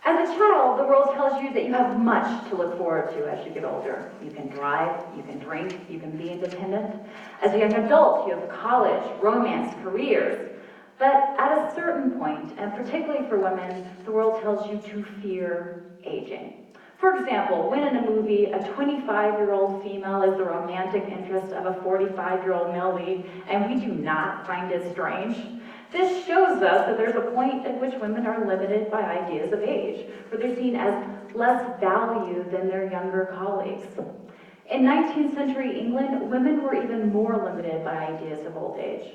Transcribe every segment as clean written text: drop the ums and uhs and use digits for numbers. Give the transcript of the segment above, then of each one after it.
As a child, the world tells you that you have much to look forward to as you get older. You can drive, you can drink, you can be independent. As a young adult, you have college, romance, careers. But at a certain point, and particularly for women, the world tells you to fear aging. For example, when in a movie, a 25-year-old female is the romantic interest of a 45-year-old male lead, and we do not find it strange, this shows us that there's a point at which women are limited by ideas of age, where they're seen as less value than their younger colleagues. In 19th century England, women were even more limited by ideas of old age.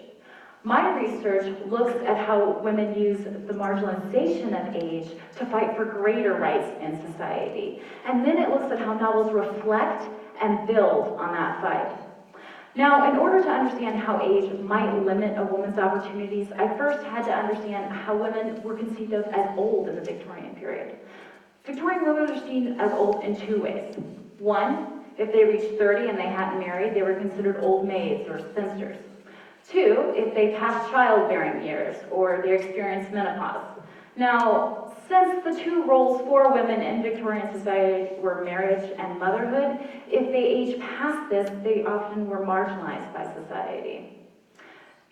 My research looks at how women use the marginalization of age to fight for greater rights in society. And then it looks at how novels reflect and build on that fight. Now, in order to understand how age might limit a woman's opportunities, I first had to understand how women were conceived of as old in the Victorian period. Victorian women were seen as old in two ways. One, if they reached 30 and they hadn't married, they were considered old maids or spinsters. Two, if they passed childbearing years or they experienced menopause. Now, since the two roles for women in Victorian society were marriage and motherhood, if they aged past this, they often were marginalized by society.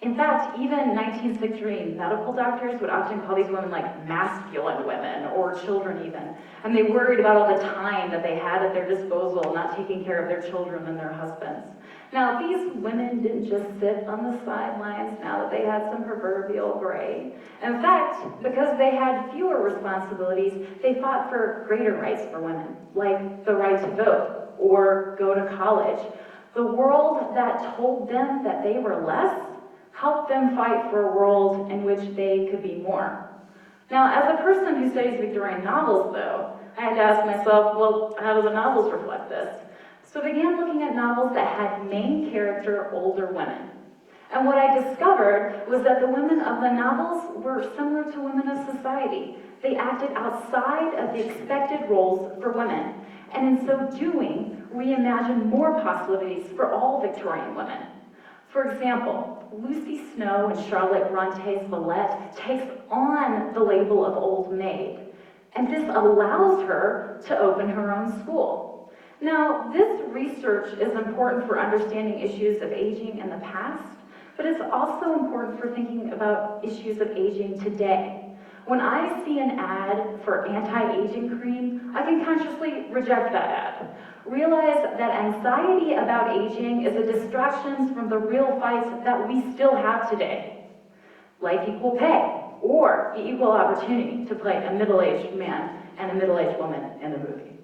In fact, even 19th century medical doctors would often call these women like masculine women or children even, and they worried about all the time that they had at their disposal, not taking care of their children and their husbands. Now, these women didn't just sit on the sidelines now that they had some proverbial gray. In fact, because they had fewer responsibilities, they fought for greater rights for women, like the right to vote or go to college. The world that told them that they were less helped them fight for a world in which they could be more. Now, as a person who studies Victorian novels, though, I had to ask myself, well, how do the novels reflect this? So I began looking at novels that had main character older women. And what I discovered was that the women of the novels were similar to women of society. They acted outside of the expected roles for women, and in so doing, reimagined more possibilities for all Victorian women. For example, Lucy Snow in Charlotte Bronte's Villette takes on the label of old maid, and this allows her to open her own school. Now, this research is important for understanding issues of aging in the past, but it's also important for thinking about issues of aging today. When I see an ad for anti-aging cream, I can consciously reject that ad. Realize that anxiety about aging is a distraction from the real fights that we still have today, like equal pay or the equal opportunity to play a middle-aged man and a middle-aged woman in a movie.